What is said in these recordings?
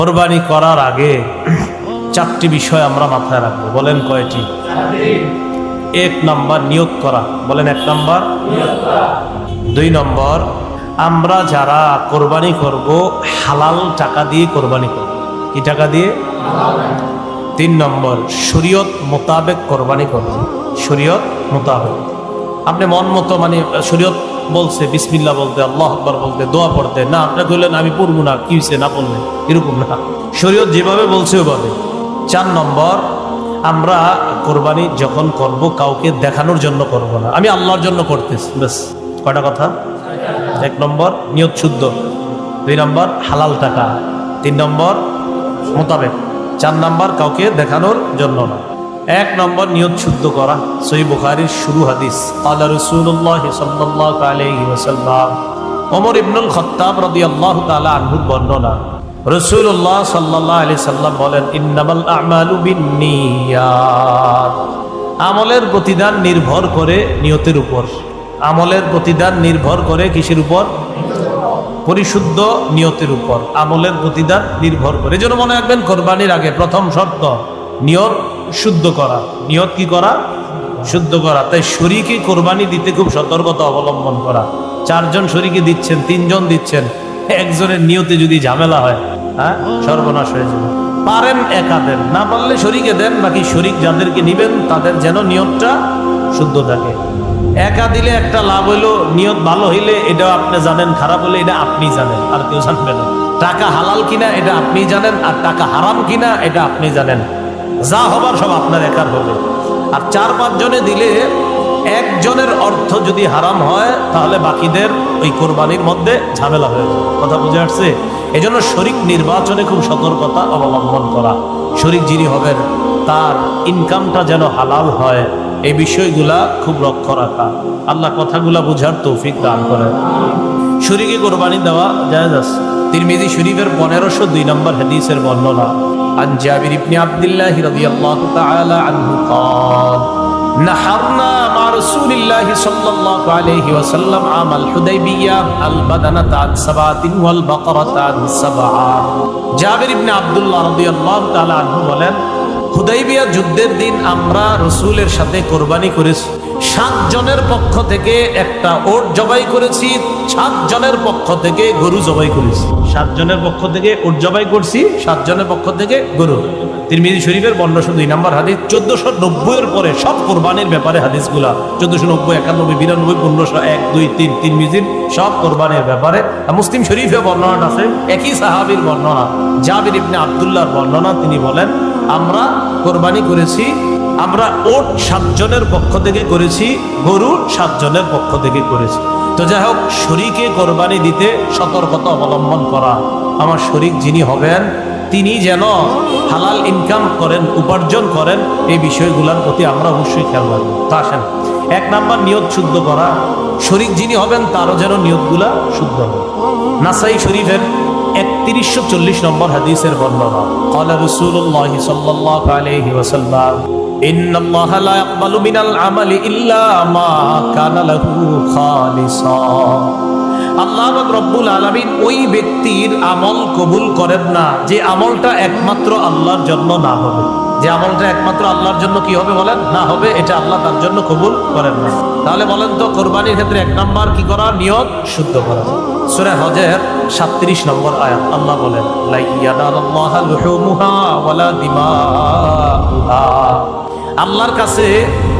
কোরবানি করার আগে চারটি বিষয় আমরা মাথায় রাখবো। বলেন কয়টি? এক নাম্বার নিয়ত করা। বলেন এক নাম্বার। দুই নম্বর, আমরা যারা কোরবানি করব হালাল টাকা দিয়ে কোরবানি করব। কি টাকা দিয়ে? তিন নম্বর, শরীয়ত মোতাবেক কোরবানি করব। শরীয়ত মোতাবেক, আপনি মন মতো, মানে শরীয়ত বলছে বিসমিল্লাহ বলতে, আল্লাহু আকবার বলতে, দোয়া পড়তে, না আপনি কইলেন আমি পড়বো না, কি হইছে না পড়লে, এরকম না। শরীয়ত যেভাবে বলছে ওভাবে। চার নম্বর, আমরা কোরবানি যখন করব কাউকে দেখানোর জন্য করব না, আমি আল্লাহর জন্য করতেছি, ব্যাস। কয়টা কথা? এক নম্বর নিয়ত শুদ্ধ, দুই নম্বর হালাল টাকা, তিন নম্বর মোতাবেক, চার নম্বর কাউকে দেখানোর জন্য না। এক নম্বর নিয়ত শুদ্ধ করা। সহিহ বুখারীর শুরু হাদিস, ক্বালা রাসূলুল্লাহ সাল্লাল্লাহু আলাইহি ওয়াসাল্লাম, ওমর ইবনুল খাত্তাব রাদিয়াল্লাহু তাআলা আনহুর বর্ণনা, রাসূলুল্লাহ সাল্লাল্লাহু আলাইহি সাল্লাম বলেন, ইন্নামাল আ'মালু বিন্নিয়াত। আমলের প্রতিদান নির্ভর করে নিয়তের উপর। আমলের প্রতিদান নির্ভর করে কিসের উপর? পরিশুদ্ধ নিয়তের উপর আমলের প্রতিদান নির্ভর করে। এজন্য মনে রাখবেন, কোরবানির আগে প্রথম শর্ত নিয়ত শুদ্ধ করা। নিয়ত কি করা? শুদ্ধ করা। তাই শরীকে কোরবানি দিতে খুব সতর্কতা অবলম্বন করা। চারজন শরীকে দিচ্ছেন, তিনজন দিচ্ছেন, একজনের নিয়তে যদি ঝামেলা হয়, হ্যাঁ, সর্বনাশ হয়ে যাবে। পারেন একা দেন, না পারলে শরীকে দেন, বাকি শরীক যাদেরকে নিবেন তাদের যেন নিয়তটা শুদ্ধ থাকে। একা দিলে একটা লাভ হইলো, নিয়ত ভালো হইলে এটা আপনি জানেন, খারাপ হলে এটা আপনি জানেন, আর কেউ জানবে না। টাকা হালাল কিনা এটা আপনি জানেন, আর টাকা হারাম কিনা এটা আপনি জানেন। যা হবার সব আপনার একার হবে। আর চার পাঁচ জনে দিলে একজনের অর্থ যদি হারাম হয় তাহলে বাকিদের ওই কোরবানির মধ্যে ঝামেলা হয়ে যাবে। কথা বুঝে আসছে? এই জন্য শরীক নির্বাচনে খুব সতর্কতা অবলম্বন করা। শরীক যিনি হবেন তার ইনকামটা যেন হালাল হয়, এই বিষয়গুলা খুব লক্ষ্য রাখা। আল্লাহ কথাগুলা বুঝার তৌফিক দান করেন। শরীকে কোরবানি দেওয়া জায়েজ আছে। তিরমিজি শরীফের 1502 নম্বর হাদিসের বর্ণনা, আন জাবির ইবনে আব্দুল্লাহ রাদিয়াল্লাহু তাআলা আনহু قال نحرنا مع رسول الله صلى الله عليه وسلم عام الحديبية البدنة عن 7 والبقرة عن 7। জাবির ইবনে আব্দুল্লাহ রাদিয়াল্লাহু তাআলা আনহু বলেন, হুদাইবিয়া যুদ্ধের দিন আমরা রসুলের সাথে কোরবানি করেছি। 7 জনের পক্ষ থেকে একটা ওট জবাই করেছি, 7 জনের পক্ষ থেকে গরু জবাই করেছি। 7 জনের পক্ষ থেকে ওট জবাই করছি, 7 জনের পক্ষ থেকে গরু। তিরমিজি শরীফের 1502 নম্বর হাদিস। 1490 এর পরে সব কোরবানির ব্যাপারে হাদিসগুলা 1490, 91, 92, 1501, 2, 3 তিরমিজির সব কোরবানির ব্যাপারে। মুসলিম শরীফে বর্ণনা আছে, একই সাহাবীর বর্ণনা, জাবির ইবনে আব্দুল্লাহর বর্ণনা। তিনি বলেন, আমরা কোরবানি করেছি, আমরা ওট 7 জনের পক্ষ থেকে করেছি, গরু 7 জনের পক্ষ থেকে করেছি। তো যাই হোক, শরীকে কোরবানি দিতে সতর্কতা অবলম্বন করা। আমার শরীক যিনি হবেন তিনি যেন হালাল ইনকাম করেন, উপার্জন করেন, এই বিষয়গুলোর প্রতি আমরা অবশ্যই খেয়াল রাখবো। তা আসেন, এক নাম্বার নিয়ত শুদ্ধ করা। শরীক যিনি হবেন তারও যেন নিয়তগুলা শুদ্ধ হবে। নাসাই শরীফের 3140 নম্বর হাদিসের বর্ণনা, ক্বালা রাসূলুল্লাহ সাল্লাল্লাহু আলাইহি ওয়াসাল্লাম, ইন্নাল্লাহা লা ইয়াকবালু মিনাল আমালি ইল্লা মা কানা লাহু খালিসা। আল্লাহ রব্বুল আলামিন ওই ব্যক্তির আমল কবুল করেন না যে আমলটা একমাত্র আল্লাহর জন্য না হবে। যে আমলটা একমাত্র আল্লাহর জন্য কি হবে বলেন? না হবে, এটা আল্লাহ তার জন্য কবুল করেন না। তাহলে বলেন তো, কোরবানির ক্ষেত্রে এক নাম্বার কি করা? নিয়ত শুদ্ধ করা। সূরা হজের 37 নম্বর আয়াত, আল্লাহ বলেন, লা ইয়ানালুল্লাহা লুহুমুহা ওয়ালা দিমাউহা। আল্লাহর কাছে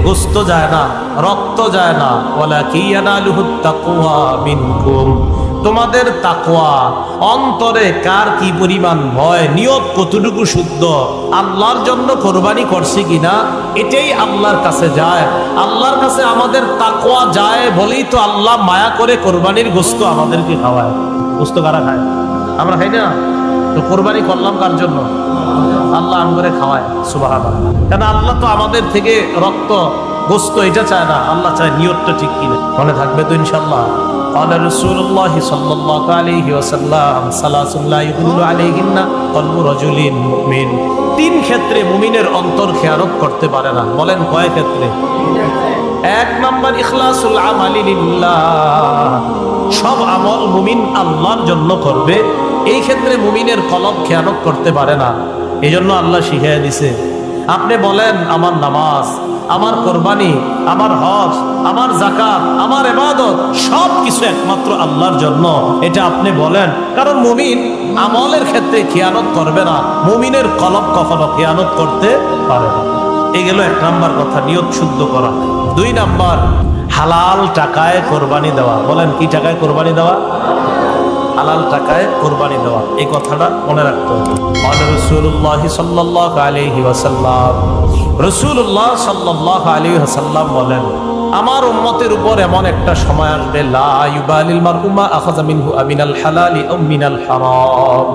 গোশত যায় না, রক্ত যায় না, ওয়ালাকিন ইয়ানালুহুত তাকওয়া মিনকুম। তোমাদের তাকওয়া, অন্তরে কার কি পরিমাণ ভয়, নিয়ত কতটুকু শুদ্ধ, আল্লাহর জন্য কোরবানি করছি কিনা, এটাই আল্লাহর কাছে যায়। আল্লাহর কাছে আমাদের তাকওয়া যায় বলেই তো আল্লাহ মায়া করে কোরবানির গোশত আমাদেরকে খাওয়ায়। গোশত কারা খায়? আমরা খাই না? তো কোরবানি করলাম কার জন্য? আল্লাহ আমাদের খাওয়ায়। সুবহানাল্লাহ। কেন? আল্লাহ তো আমাদের থেকে রক্ত, গোশত এটা চায় না, আল্লাহ চায় নিয়তটা ঠিক কিনা। মনে থাকবে তো ইনশাআল্লাহ? قال رسول الله صلى الله عليه وسلم ثلاث لا يضل عليهن قلب رجل مؤمن। 3 ক্ষেত্রে মুমিনের অন্তর খেয়ানত করতে পারে না। বলেন কয় ক্ষেত্রে? 1 নাম্বার, ইখলাসুল আমালি লিল্লাহ। সব আমল মুমিন আল্লাহর জন্য করবে, এই ক্ষেত্রে মুমিনের কলব খেয়ানত করতে পারে না। এই জন্য আল্লাহ শিখিয়ে দিছে, আপনি বলেন আমার নামাজ, আমার কোরবানি, আমার হজ, আমার যাকাত, আমার ইবাদত সব কিছু একমাত্র আল্লাহর জন্য, এটা আপনি বলেন। কারণ মুমিন আমলের ক্ষেত্রে খেয়ানত করবে না, মুমিনের কলব কখনো খেয়ানত করতে পারে না। এই গেল 1 নাম্বার কথা, নিয়ত শুদ্ধ করা। 2 নাম্বার, হালাল টাকায় কোরবানি দেওয়া। বলেন কি টাকায় কোরবানি দেওয়া? হালাল টাকায় কোরবানি দেওয়া। এই কথাটা মনে রাখতে হবে। রাসূলুল্লাহ সাল্লাল্লাহু আলাইহি ওয়াসাল্লাম, রাসূলুল্লাহ সাল্লাল্লাহু আলাইহি ওয়াসাল্লাম বলেন, আমার উম্মতের উপর এমন একটা সময় আসবে, লা ইউবালিল মারউ মা আখাযা মিনহু আমিনাল হালালি আও মিনাল হারাম।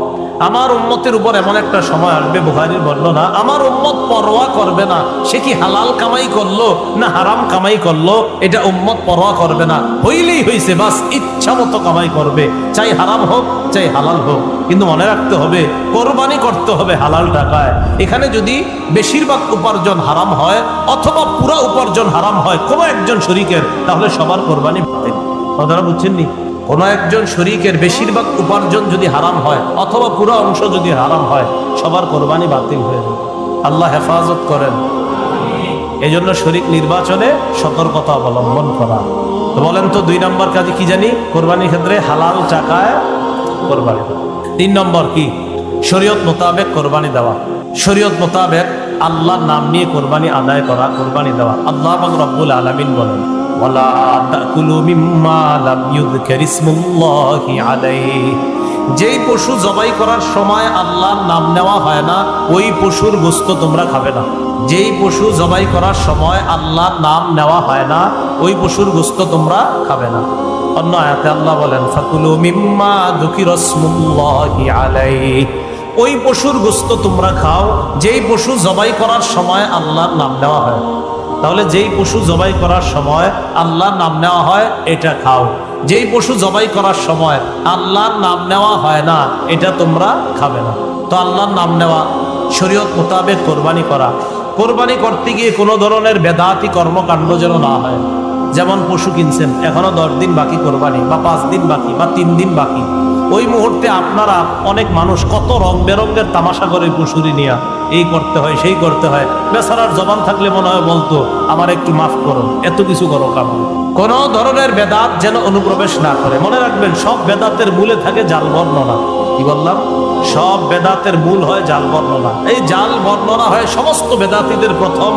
আমার উম্মতের উপর এমন একটা সময় আসবে, বুখারীর বর্ণনা, আমার উম্মত পরোয়া করবে না সে কি হালাল কামাই করলো না হারাম কামাই করলো, এটা উম্মত পরোয়া করবে না। হইলেই হইছে, বাস ইচ্ছা মতো কামাই করবে, চাই হারাম হোক চাই হালাল হোক। কিন্তু মনে রাখতে হবে, কোরবানি করতে হবে হালাল টাকায়। এখানে যদি বেশিরভাগ উপার্জন হারাম হয় অথবা পুরা উপার্জন হারাম হয় কোনো একজন শরীকের, তাহলে সবার কোরবানি বাতিল। কথাটা বুঝছেন নি? কোনো একজন শরীকের বেশিরভাগ উপার্জন যদি হারাম হয় অথবা পুরো অংশ যদি হারাম হয়, সবার কোরবানি বাতিল হয়ে যাবে। আল্লাহ হেফাজত করেন। এই জন্য শরীক নির্বাচনে সতর্কতা অবলম্বন করা। তো বলেন তো 2 নম্বর কাজে কি জানি? কোরবানির ক্ষেত্রে হালাল টাকায় কোরবানি দেওয়া। 3 নম্বর কি? শরীয়ত মোতাবেক কোরবানি দেওয়া। শরীয়ত মোতাবেক আল্লাহর নাম নিয়ে কোরবানি আদায় করা, কোরবানি দেওয়া। আল্লাহ পাক রব্বুল আলামিন বলেন, ওয়ালা তাকুলু মিম্মা লাম ইউযকার ইসমুল্লাহি আলাইহি। যেই পশু জবাই করার সময় আল্লাহর নাম নেওয়া হয় না, ওই পশুর গোশত তোমরা খাবে না। যেই পশু জবাই করার সময় আল্লাহর নাম নেওয়া হয় না, ওই পশুর গোশত তোমরা খাবে না। অন্য আয়াতে আল্লাহ বলেন, ফাকুলু মিম্মা যুকিরা ইসমুল্লাহি আলাইহি। ওই পশুর গোশত তোমরা খাও যেই পশু জবাই করার সময় আল্লাহর নাম নেওয়া হয়। তাহলে যেই পশু জবাই করার সময় আল্লাহর নাম নেওয়া হয় এটা খাও, যেই পশু জবাই করার সময় আল্লাহর নাম নেওয়া হয় না এটা তোমরা খাবে না। তো আল্লাহর নাম নেওয়া, শরীয়ত মোতাবেক কোরবানি করা। কোরবানি করতে গিয়ে কোনো ধরনের বেদাতি কর্মকাণ্ড যেন না হয়। যেমন পশু কিনছেন, এখনো 10 দিন বাকি কোরবানি, বা 5 দিন বাকি, বা 3 দিন বাকি, ওই মুহূর্তে আপনারা অনেক মানুষ কত রং বেরঙের তামাশা করে পশুরি নিয়ে, এই করতে হয় সেই করতে হয়। বেচারার জবান থাকলে মনে হয় বলতো, আমার একটু মাফ করো, এত কিছু করো কাম। কোন ধরনের বেদাত যেন অনুপ্রবেশ না করে। মনে রাখবেন, সব বেদাতের মূলে থাকে জাল বর্ণনা। কি বললাম? সব বেদাতের মূল হয় জাল বর্ণনা। এই জাল বর্ণনা হয় সমস্ত বেদাতীদের প্রথম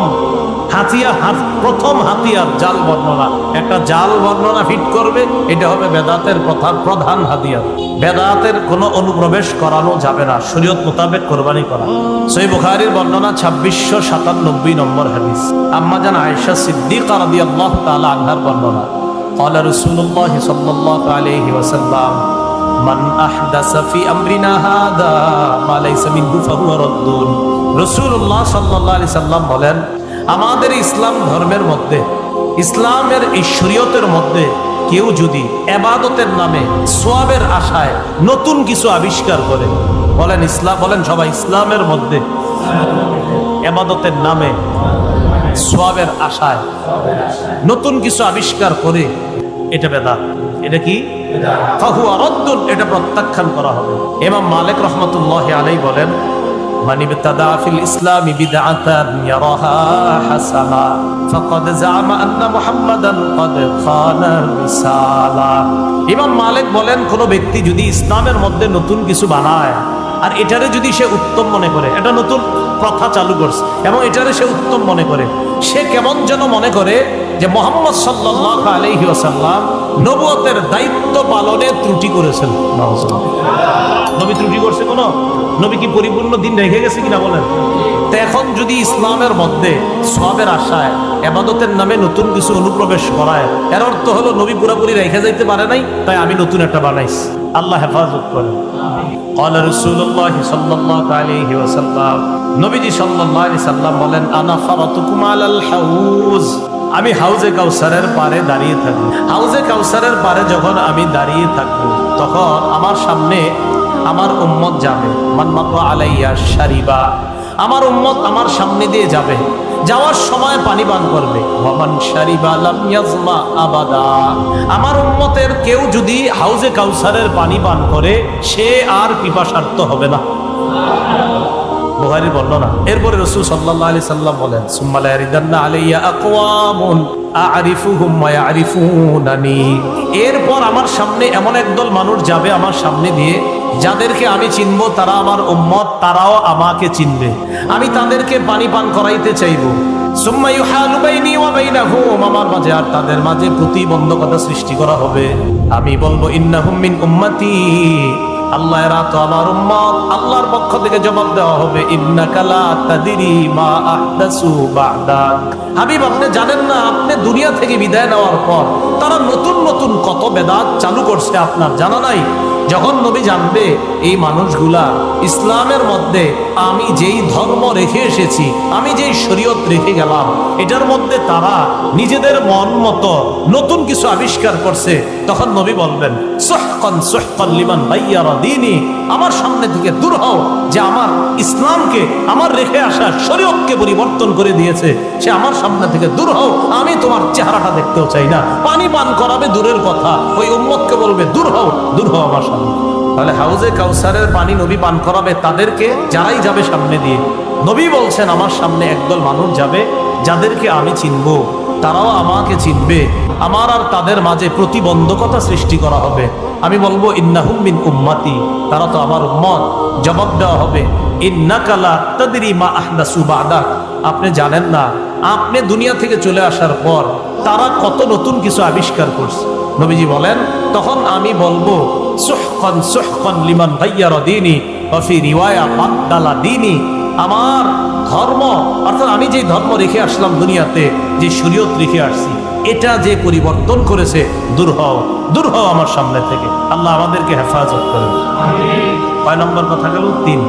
হাতিয়ার জাল বর্ণনা। একটা জাল বর্ণনা ফিট করবে, এটা হবে বেদাতের প্রধান হাতিয়ার। বেদাতের কোনো অনুপ্রবেশ করানো যাবে না, শরীয়ত মোতাবেক কোরবানি করা। সহিহ বুখারীর বর্ণনা 2697 নম্বর হাদিস, আম্মা জান আয়েশা সিদ্দিকা রাদিয়াল্লাহু তাআলা আনহার বর্ণনা, قال رسول الله صلى الله عليه وسلم من احدث في امرنا هذا ما ليس منه فهو رد। রাসূলুল্লাহ সাল্লাল্লাহু আলাইহি সাল্লাম বলেন, আমাদের ইসলাম ধর্মের মধ্যে, ইসলামের এই শরীয়তের মধ্যে কেউ যদি ইবাদতের নামে সওয়াবের আশায় নতুন কিছু আবিষ্কার করে, বলেন ইসলাম, বলেন সবাই, ইসলামের মধ্যে ইবাদতের নামে সওয়াবের আশায় নতুন কিছু আবিষ্কার করে, এটা বেদাত। এটা কি? ফাহুয়া রাদ্দুন, এটা প্রত্যাখ্যান করা হবে। ইমাম মালিক রাহমাতুল্লাহি আলাইহি বলেন, মান ইবতাদা ফিল ইসলামি বিদআতান ইয়ারাহা হাসানা ফাকাদ জাআমা আন্না মুহাম্মাদান ক্বাদ খানা রিসালা। ইমাম মালিক বলেন, কোন ব্যক্তি যদি ইসলামের মধ্যে নতুন কিছু বানায় আর এটারে যদি সে উত্তম মনে করে, এটা নতুন প্রথা চালু করছে এবং এটারে সে উত্তম মনে করে, সে কেমন যেন মনে করে যে মুহাম্মদ সাল্লাল্লাহু আলাইহি ওয়াসাল্লাম নবুয়তের দায়িত্ব পালনে ত্রুটি করেছেন। নবী ত্রুটি করছে? কোন নবী কি পরিপূর্ণ দিন রেখে গেছে কিনা বলেন? তো এখন যদি ইসলামের মধ্যে সওয়াবের আশায় ইবাদতের নামে নতুন কিছু অনুপ্রবেশ করায়, এর অর্থ হলো নবী পুরোপুরি রেখে যাইতে পারে নাই, তাই আমি নতুন একটা বানাইছি। আল্লাহ হেফাজত করেন। قال رسول الله صلى الله عليه وسلم, নবীজি সাল্লাল্লাহু আলাইহি সাল্লাম বলেন, আনা ফারাতুকুম আলাল হাউজ। আমি হাউজে কাউসারের পারে দাঁড়িয়ে থাকবো। হাউজে কাউসারের পারে যখন আমি দাঁড়িয়ে থাকবো, তখন আমার সামনে আমার উম্মত যাবে। মান মাররা আলাইয়া শারিবা, আমার উম্মত আমার সামনে দিয়ে যাবে যাওয়ার সময় পানি পান করবে। ওয়ামান শারিবা লাম ইয়াজমা আবাদা, আমার উম্মতের কেউ যদি হাউজে কাউসারের পানি পান করে সে আর পিপাসার্ত হবে না। বুখারীর বর্ণনা। এরপরে রাসূল সাল্লাল্লাহু আলাইহি সাল্লাম বলেন, সুম্মা লা ইয়ারিদান্না আলাইয়া আকওয়ামুন আ'রিফুহুম ওয়া ইয়ারিফুনানি, এরপর আমার সামনে এমন একদল মানুষ যাবে আমার সামনে দিয়ে, যাদেরকে আমি চিনবো, তারা আমার উম্মত, তারাও আমাকে চিনবে। আমি তাদেরকে পানি পান করাইতে চাইবো। সুম্মা ইউহালু বাইনি ওয়া বাইনাহুম, আমার মাঝে আর তাদের মাঝে প্রতিবন্ধকতা সৃষ্টি করা হবে। আমি বলবো ইন্নাহুম মিন উম্মতি, আল্লাহ এরা তো আমার উম্মত। আল্লাহর পক্ষ থেকে জবাব দেওয়া হবে, ইন্নাকা লা তাদরি মা আহদাসু বা'দাক, হাবিব আপনি জানেন না, আপনি দুনিয়া থেকে বিদায় নেওয়ার পর তারা নতুন নতুন কত বেদাত চালু করছে, আপনার জানা নাই। যখন নবী জানবে এই মানুষগুলা ইসলামের মধ্যে আমি যেই ধর্ম রেখে এসেছি, আমি যেই শরীয়ত রেখে গেলাম, এটার মধ্যে তারা নিজেদের মন মতো নতুন কিছু আবিষ্কার করছে, তখন নবী বলবেন, সুহকান সুহকান লিমান গায়্যারা দীনি, আমার সামনে থেকে দূর হও, যে আমার ইসলামকে, আমার রেখে আসা শরীয়তকে পরিবর্তন করে দিয়েছে, সে আমার সামনে থেকে দূর হও, আমি তোমার চেহারাটা দেখতেও চাই না। পানি পান করাবে দূরের কথা, ওই উম্মতকে বলবে দূর হও আমার সামনে। তাহলে হাউজে কাউসারের পানি নবী পান করাবে তাদেরকে, যারাই যাবে সামনে দিয়ে। নবী বলছেন আমার সামনে একদল মানুষ যাবে, যাদেরকে আমি চিনবো, তারাও আমাকে চিনবে, আমার আর তাদের মাঝে প্রতিবন্ধকতা সৃষ্টি করা হবে। আমি বলবো ইন্নাহুম মিন উম্মতি, তারা তো আমার উম্মত। জবাব দেওয়া হবে, ইন্নাকা লা তাদরি মা আহদাসু বা'দাক, আপনি জানেন না, আপনি দুনিয়া থেকে চলে আসার পর তারা কত নতুন কিছু আবিষ্কার করছে। নবীজি বলেন, তখন আমি বলবো সুহকান সুহকান লিমান গায়্যারা দীনি ওয়া ফি রিওয়ায়া বাদদালা দীনি, আমার ধর্ম, অর্থাৎ আমি যে ধর্ম রেখে আসলাম দুনিয়াতে, যে শরীয়ত রেখে আসছি, এটা যে পরিবর্তন করেছে, দূর হও আমার সামনে থেকে। আল্লাহ আমাদেরকে হেফাজত করেন। কয় নম্বর কথা গেল? 3,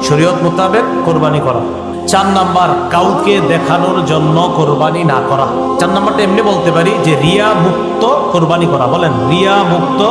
শরীয়ত মোতাবেক কোরবানি করা। 4 নাম্বার, কাউকে দেখানোর জন্য কোরবানি না করা। 4 নাম্বারটা এমনি বলতে পারি যে রিয়া মুক্ত কোরবানি করা। বলেন, রিয়া মুক্ত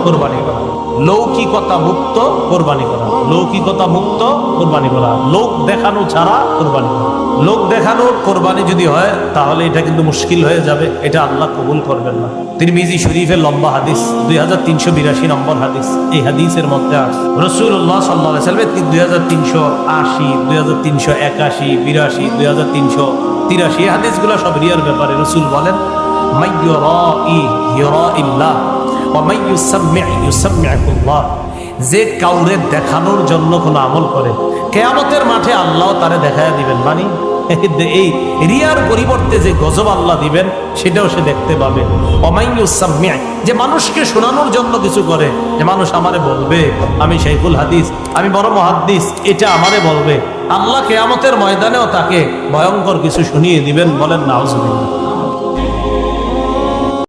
কোরবানি করা, লৌকিকতা মুক্ত কোরবানি করা, লৌকিকতা মুক্ত কোরবানি করা, লোক দেখানো ছাড়া কোরবানি করা। লোক দেখানোর কোরবানি যদি হয় তাহলে এটা কিন্তু মুশকিল হয়ে যাবে, এটা আল্লাহ কবুল করবেন না। তিরমিজি শরীফের লম্বা হাদিস, 2382 নম্বর হাদিস। এই হাদিসের মধ্যে আছে রাসূলুল্লাহ সাল্লাল্লাহু আলাইহি ওয়াসাল্লাম 2380, 2381, 82, 2383 এই হাদিসগুলো সব রিয়ার ব্যাপারে। রাসূল বলেন, মাইয়ুরাই ইউরাইল্লাহ ওয়া মাইয়ুসাম্মি' ইউসাম্মি'ুল্লাহ, যে কাউরে দেখানোর জন্য কোনো আমল করে, কিয়ামতের মাঠে আল্লাহ তারে দেখায়া দিবেন। মানে এই রিয়ার পরিবর্তে যে গজব আল্লাহ দিবেন সেটাও সে দেখতে পাবে। ওমাইয়ুসাম্মি', যে মানুষকে শোনানোর জন্য কিছু করে, যে মানুষ আমারে বলবে আমি শাইখুল হাদিস, আমি বড় মুহাদ্দিস, এটা আমারে বলবে, আল্লাহ কিয়ামতের ময়দানেও তাকে ভয়ঙ্কর কিছু শুনিয়ে দিবেন। বলেন নাউজুবিল্লাহ।